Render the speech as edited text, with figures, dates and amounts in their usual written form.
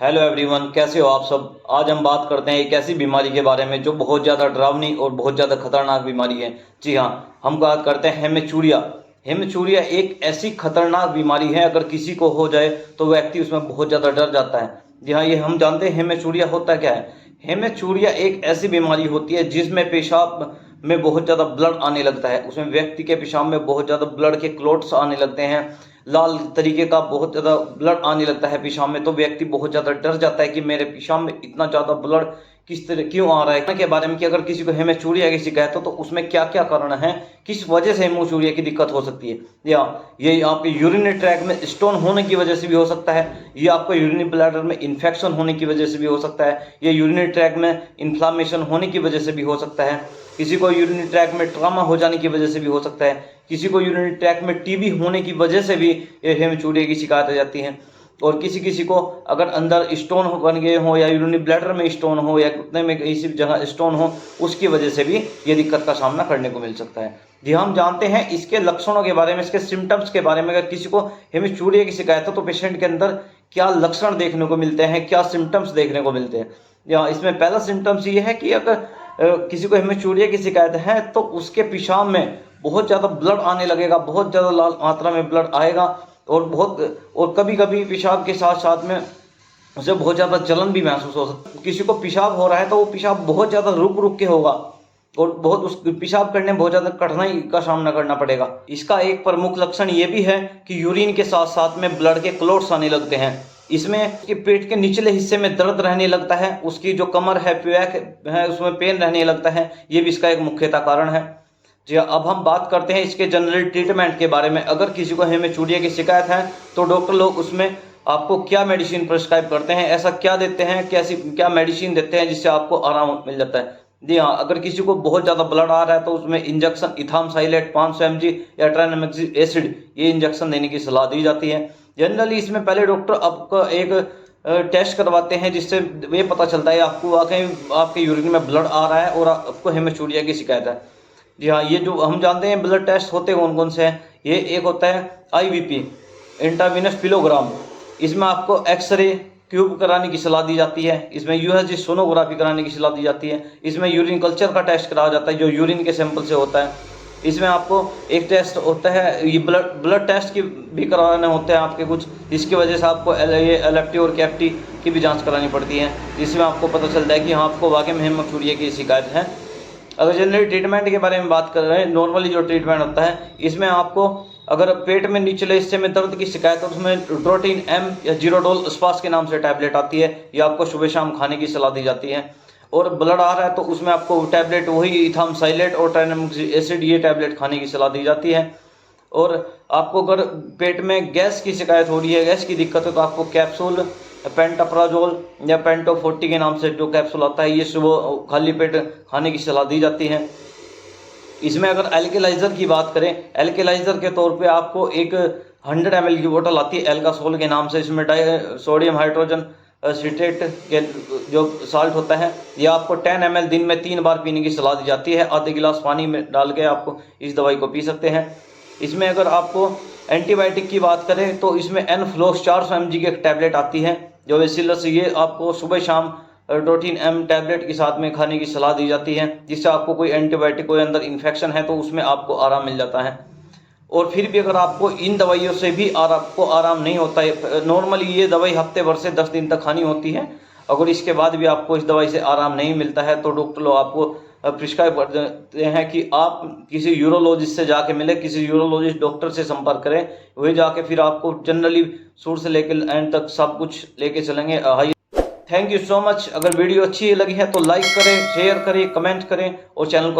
Hello everyone, कैसे हो आप सब। आज हम बात करते हैं एक ऐसी बीमारी के बारे में जो बहुत ज़्यादा डरावनी और बहुत ज़्यादा खतरनाक बीमारी है। जी हाँ, हम बात करते हैं हेमेचूरिया। हेमेचूरिया एक ऐसी खतरनाक बीमारी है, अगर किसी को हो जाए तो व्यक्ति उसमें बहुत ज़्यादा डर जाता है। जी हाँ, ये हम जानते हैं हेमेचूरिया होता क्या है। हेमेचूरिया एक ऐसी बीमारी होती है जिसमें पेशाब में बहुत ज़्यादा ब्लड आने लगता है। उसमें व्यक्ति के पेशाब में बहुत ज़्यादा ब्लड के क्लॉट्स आने लगते हैं, लाल तरीके का बहुत ज़्यादा ब्लड आने लगता है पेशाब में। तो व्यक्ति बहुत ज़्यादा डर जाता है कि मेरे पेशाब में इतना ज़्यादा ब्लड किस तरह क्यों आ रहा है, के बारे में कि अगर किसी को हेमेचूरिया की शिकायत हो तो उसमें क्या क्या कारण है, किस वजह से हेमेचूरिया की दिक्कत हो सकती है। या ये आपके यूरिनरी ट्रैक में स्टोन होने की वजह से भी हो सकता है, ये आपको यूरिनरी ब्लैडर में इन्फेक्शन होने की वजह से भी हो सकता है, ये यूरिनरी ट्रैक में इन्फ्लामेशन होने की वजह से भी हो सकता है, किसी को यूरिनरी ट्रैक में ट्रॉमा हो जाने की वजह से भी हो सकता है, किसी को यूरिनरी ट्रैक में टीबी होने की वजह से भी ये हेमेचूरिया की शिकायत आ जाती है। और किसी किसी को अगर अंदर स्टोन बन गए हो या यूरिनरी ब्लैडर में स्टोन हो या घुटने में किसी जगह स्टोन हो, उसकी वजह से भी ये दिक्कत का सामना करने को मिल सकता है। जी, हम जानते हैं इसके लक्षणों के बारे में, इसके सिम्टम्स के बारे में। अगर किसी को हेमेचूरिया की शिकायत हो तो पेशेंट के अंदर क्या लक्षण देखने को मिलते हैं, क्या सिम्टम्स देखने को मिलते हैं। या इसमें पहला सिम्टम्स ये है कि अगर किसी को हेमेचूरिया की शिकायत है तो उसके पेशाब में बहुत ज़्यादा ब्लड आने लगेगा, बहुत ज़्यादा लाल मात्रा में ब्लड आएगा और कभी कभी पेशाब के साथ साथ में उसे बहुत ज़्यादा जलन भी महसूस हो सकता है। किसी को पेशाब हो रहा है तो वो पेशाब बहुत ज़्यादा रुक रुक के होगा और बहुत उस पेशाब करने में बहुत ज़्यादा कठिनाई का सामना करना पड़ेगा। इसका एक प्रमुख लक्षण ये भी है कि यूरिन के साथ साथ में ब्लड के क्लॉट्स आने लगते हैं। इसमें कि पेट के निचले हिस्से में दर्द रहने लगता है, उसकी जो कमर है, पैक है, उसमें पेन रहने लगता है। ये भी इसका एक मुख्यतः कारण है। जी, अब हम बात करते हैं इसके जनरल ट्रीटमेंट के बारे में। अगर किसी को हेमेचूरिया की शिकायत है तो डॉक्टर लोग उसमें आपको क्या मेडिसिन प्रिस्क्राइब करते हैं, ऐसा क्या देते हैं, कैसी क्या मेडिसिन देते हैं जिससे आपको आराम मिल जाता है। जी हाँ, अगर किसी को बहुत ज़्यादा ब्लड आ रहा है तो उसमें इंजेक्शन इथामसाइलेट 500 mg या ट्राइनामिक्स एसिड, ये इंजेक्शन देने की सलाह दी जाती है। जनरली इसमें पहले डॉक्टर आपको एक टेस्ट करवाते हैं जिससे ये पता चलता है आपको वाकई आपके यूरिन में ब्लड आ रहा है और आपको हेमेचूरिया की शिकायत है। जी हाँ, ये जो हम जानते हैं ब्लड टेस्ट होते कौन कौन से हैं। ये एक होता है IVP, इंट्रावीनस पिलोग्राम। इसमें आपको एक्सरे ट्यूब कराने की सलाह दी जाती है। इसमें USG सोनोग्राफी कराने की सलाह दी जाती है। इसमें यूरिन कल्चर का टेस्ट कराया जाता है जो यूरिन के सैंपल से होता है। इसमें आपको एक टेस्ट होता है, ये ब्लड टेस्ट की भी करवाने होते हैं आपके कुछ, जिसकी वजह से आपको ये LFT और KFT की भी जांच करानी पड़ती है, जिसमें आपको पता चलता है कि हाँ आपको वाकई में हेमेचूरिया की शिकायत है। अगर जनरली ट्रीटमेंट के बारे में बात कर रहे हैं, नॉर्मली जो ट्रीटमेंट होता है इसमें आपको अगर पेट में निचले हिस्से में दर्द की शिकायत है तो उसमें ट्रोटीन M या जीरोडोल स्पास के नाम से टैबलेट आती है, ये आपको सुबह शाम खाने की सलाह दी जाती है। और ब्लड आ रहा है तो उसमें आपको टैबलेट वही इथामसाइलेट और ट्राइनामिक्स एसिड, ये टैबलेट खाने की सलाह दी जाती है। और आपको अगर पेट में गैस की शिकायत हो रही है, गैस की दिक्कत है, तो आपको कैप्सूल पेंटाप्राजोल या पेंटो 40 के नाम से जो कैप्सूल आता है, ये सुबह खाली पेट खाने की सलाह दी जाती है। इसमें अगर एल्केलाइजर की बात करें, एल्केलाइजर के तौर पे आपको एक 100 ml की बोतल आती है एल्कासोल के नाम से। इसमें सोडियम हाइड्रोजन सिट्रेट के जो साल्ट होता है, ये आपको 10 ml दिन में 3 बार पीने की सलाह दी जाती है। आधे गिलास पानी में डाल के आपको इस दवाई को पी सकते हैं। इसमें अगर आपको एंटीबायोटिक की बात करें तो इसमें एनफ्लोक्स 400 mg की एक टैबलेट आती है जो बेसिलस, ये आपको सुबह शाम प्रोटीन M टैबलेट के साथ में खाने की सलाह दी जाती है, जिससे आपको कोई एंटीबायोटिक कोई अंदर इन्फेक्शन है तो उसमें आपको आराम मिल जाता है। और फिर भी अगर आपको इन दवाइयों से भी आपको आराम नहीं होता है, नॉर्मली ये दवाई हफ्ते भर से 10 दिन तक खानी होती है, अगर इसके बाद भी आपको इस दवाई से आराम नहीं मिलता है तो डॉक्टर लोग आपको प्रिस्क्राइब कर देते हैं कि आप किसी यूरोलॉजिस्ट से जाके मिले, किसी यूरोलॉजिस्ट डॉक्टर से संपर्क करें। वही जाके फिर आपको जनरली शुरू से लेकर एंड तक सब कुछ लेके चलेंगे। Thank you so much. अगर वीडियो अच्छी लगी है तो लाइक करें, शेयर करें, कमेंट करें और चैनल को